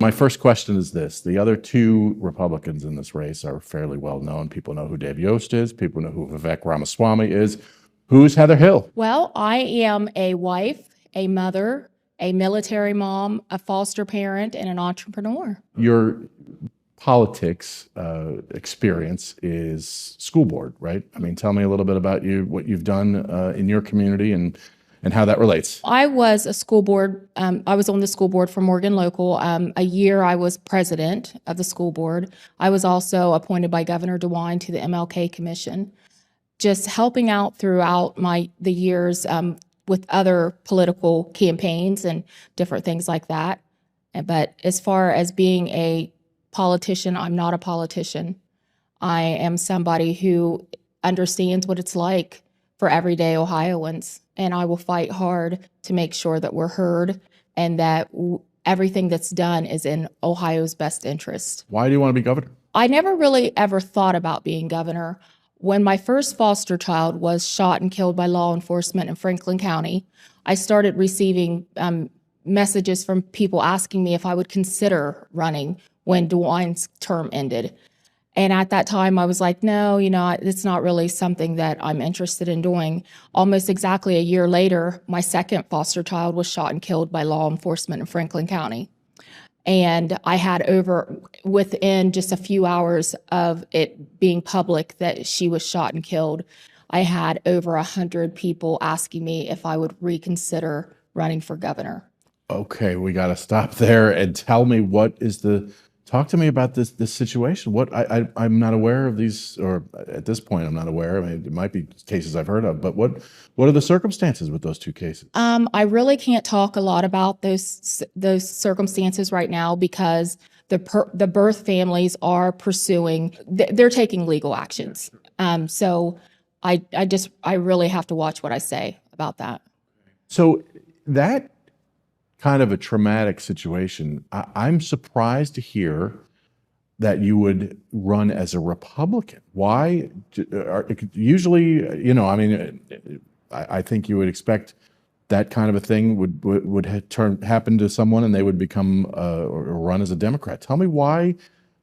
My first question is this. The other two Republicans in this race are fairly well known. People know who Dave Yost is. People know who Vivek Ramaswamy is. Who's Heather Hill? Well, I am a wife, a mother, a military mom, a foster parent, and an entrepreneur. Your politics experience is school board, right? I mean, tell me a little bit about you, what you've done in your community and how that relates. I was a school board, I was on the school board for Morgan Local. A year I was president of the school board. I was also appointed by Governor DeWine to the MLK Commission, just helping out throughout the years with other political campaigns and different things like that. But as far as being a politician, I'm not a politician. I am somebody who understands what it's like for everyday Ohioans, and I will fight hard to make sure that we're heard and that everything that's done is in Ohio's best interest. Why do you want to be governor? I never really ever thought about being governor. When my first foster child was shot and killed by law enforcement in Franklin County, I started receiving messages from people asking me if I would consider running when DeWine's term ended. And at that time, I was like, no, it's not really something that I'm interested in doing. Almost exactly a year later, my second foster child was shot and killed by law enforcement in Franklin County. And I had within just a few hours of it being public that she was shot and killed, I had over 100 people asking me if I would reconsider running for governor. Okay, we got to stop there and tell me talk to me about this situation. I'm not aware of these, or at this point, I'm not aware. I mean, it might be cases I've heard of, but what are the circumstances with those two cases? I really can't talk a lot about those circumstances right now because the birth families are pursuing, they're taking legal actions. So I really have to watch what I say about that. So that kind of a traumatic situation, I'm surprised to hear that you would run as a Republican. Why? Usually, I think you would expect that kind of a thing would happen to someone and they would become or run as a Democrat. Tell me why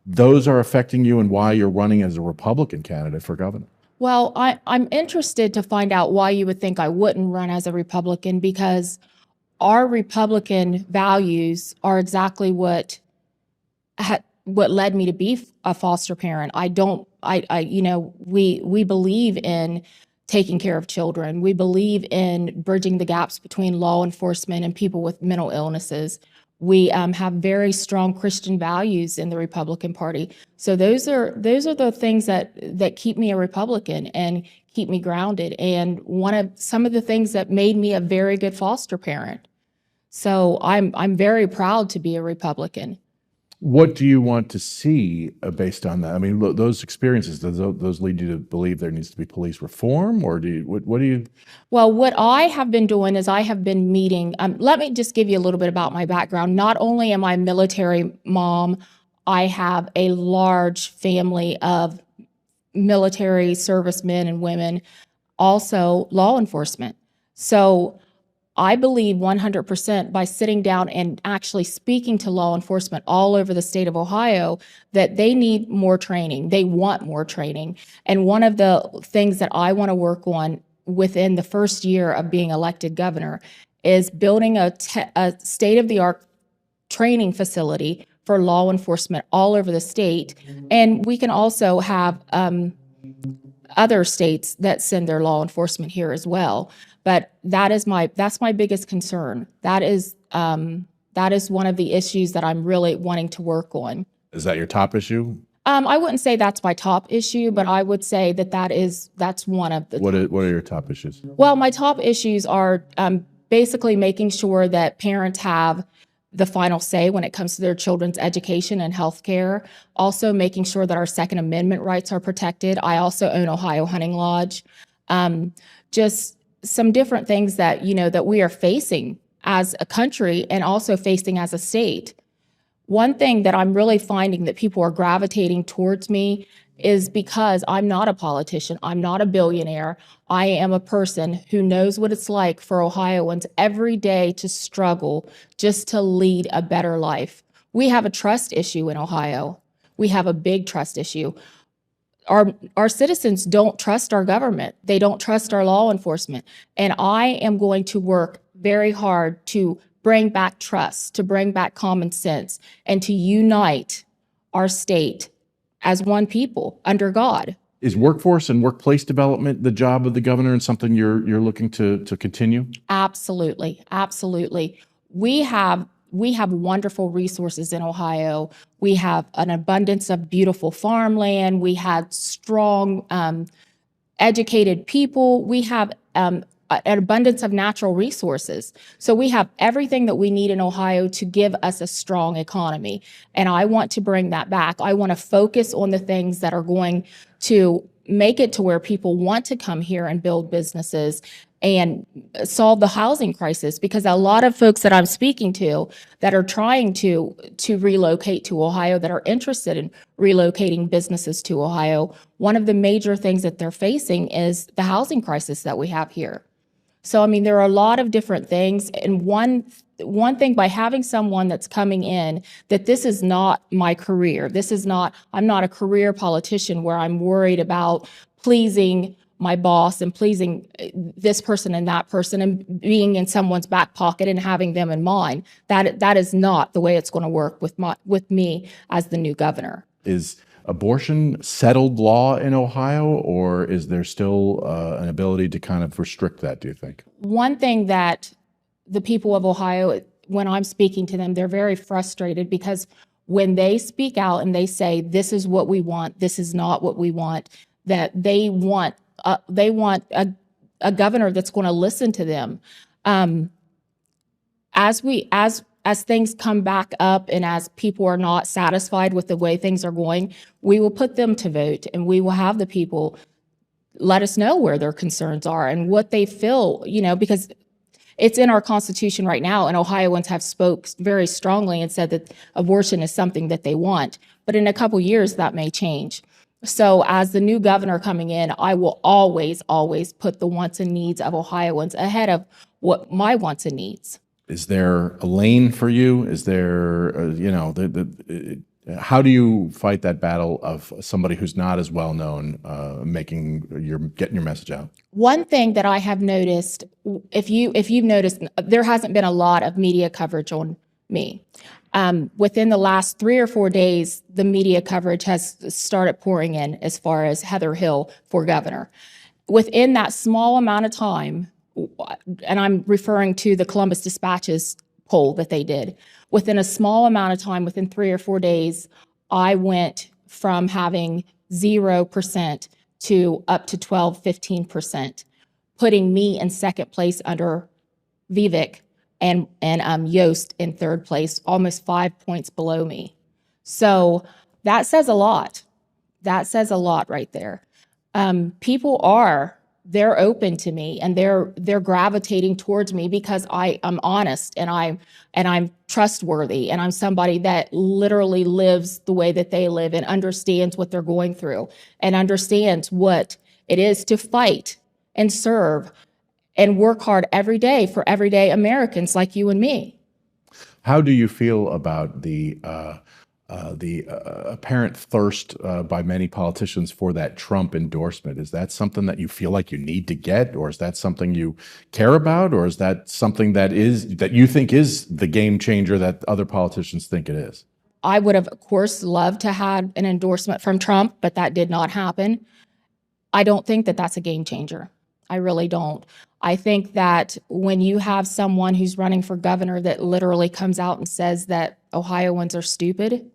those are affecting you and why you're running as a Republican candidate for governor. Well, I'm interested to find out why you would think I wouldn't run as a Republican, because our Republican values are exactly what led me to be a foster parent. We believe in taking care of children. We believe in bridging the gaps between law enforcement and people with mental illnesses. We have very strong Christian values in the Republican Party. So those are the things that keep me a Republican and keep me grounded. And some of the things that made me a very good foster parent. So I'm very proud to be a Republican. What do you want to see based on that? I mean, those experiences, those lead you to believe there needs to be police reform, or what do you? Well, what I have been doing is I have been meeting, let me just give you a little bit about my background. Not only am I a military mom, I have a large family of military servicemen and women, also law enforcement. So I believe 100% by sitting down and actually speaking to law enforcement all over the state of Ohio that they need more training. They want more training. And one of the things that I want to work on within the first year of being elected governor is building a state-of-the-art training facility for law enforcement all over the state. And we can also have other states that send their law enforcement here as well. But that's my biggest concern. That is one of the issues that I'm really wanting to work on. Is that your top issue? I wouldn't say that's my top issue, but I would say that's one of the. What are your top issues? Well, my top issues are basically making sure that parents have the final say when it comes to their children's education and health care. Also making sure that our Second Amendment rights are protected. I also own Ohio Hunting Lodge. Just some different things that we are facing as a country and also facing as a state. One thing that I'm really finding that people are gravitating towards me is because I'm not a politician. I'm not a billionaire. I am a person who knows what it's like for Ohioans every day to struggle just to lead a better life. We have a trust issue in Ohio. We have a big trust issue. Our citizens don't trust our government. They don't trust our law enforcement. And I am going to work very hard to bring back trust, to bring back common sense, and to unite our state as one people under God. Is workforce and workplace development the job of the governor and something you're looking to continue? Absolutely, absolutely. We have wonderful resources in Ohio. We have an abundance of beautiful farmland. We had strong, educated people. We have an abundance of natural resources. So we have everything that we need in Ohio to give us a strong economy. And I want to bring that back. I want to focus on the things that are going to make it to where people want to come here and build businesses and solve the housing crisis, because a lot of folks that I'm speaking to that are trying to relocate to Ohio, that are interested in relocating businesses to Ohio, one of the major things that they're facing is the housing crisis that we have here. So, I mean, there are a lot of different things. And one thing, by having someone that's coming in, that this is not my career. I'm not a career politician where I'm worried about pleasing my boss and pleasing this person and that person and being in someone's back pocket and having them in mind. That is not the way it's going to work with me as the new governor. Is abortion settled law in Ohio, or is there still an ability to kind of restrict that, do you think? One thing that the people of Ohio, when I'm speaking to them, they're very frustrated because when they speak out and they say, this is what we want, this is not what we want, that they want a governor that's going to listen to them. As things come back up and as people are not satisfied with the way things are going, we will put them to vote, and we will have the people let us know where their concerns are and what they feel, because it's in our Constitution right now, and Ohioans have spoke very strongly and said that abortion is something that they want. But in a couple years, that may change. So as the new governor coming in, I will always, always put the wants and needs of Ohioans ahead of what my wants and needs. Is there a lane for you? Is there, how do you fight that battle of somebody who's not as well known, getting your message out? One thing that I have noticed, if you've noticed, there hasn't been a lot of media coverage on me. Within the last 3 or 4 days, the media coverage has started pouring in as far as Heather Hill for governor. Within that small amount of time, and I'm referring to the Columbus Dispatch's poll that they did, within a small amount of time, within 3 or 4 days, I went from having 0% to up to 12, 15%, putting me in second place under Vivek and Yost in third place, almost 5 points below me. So that says a lot. That says a lot right there. They're open to me, and they're gravitating towards me because I'm honest and I'm trustworthy, and I'm somebody that literally lives the way that they live and understands what they're going through and understands what it is to fight and serve and work hard every day for everyday Americans like you and me. How do you feel about the apparent thirst by many politicians for that Trump endorsement? Is that something that you feel like you need to get, or is that something you care about, or is that something that you think is the game changer that other politicians think it is? I would have, of course, loved to have an endorsement from Trump, but that did not happen. I don't think that that's a game changer. I really don't. I think that when you have someone who's running for governor that literally comes out and says that Ohioans are stupid,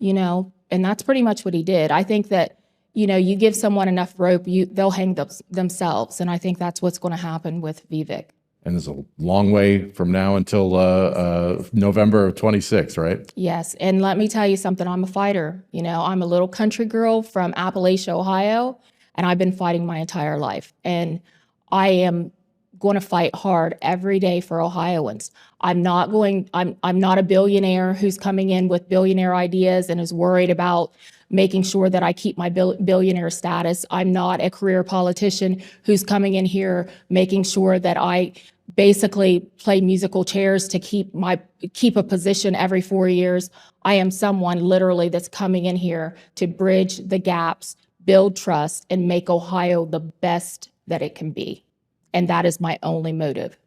and that's pretty much what he did. I think that, you give someone enough rope, they'll hang themselves. And I think that's what's going to happen with Vivek. And there's a long way from now until November of 26, right? Yes. And let me tell you something. I'm a fighter. I'm a little country girl from Appalachia, Ohio, and I've been fighting my entire life. And I am going to fight hard every day for Ohioans. I'm not a billionaire who's coming in with billionaire ideas and is worried about making sure that I keep my billionaire status. I'm not a career politician who's coming in here making sure that basically play musical chairs to keep a position every 4 years. I am someone literally that's coming in here to bridge the gaps, build trust, and make Ohio the best that it can be. And that is my only motive.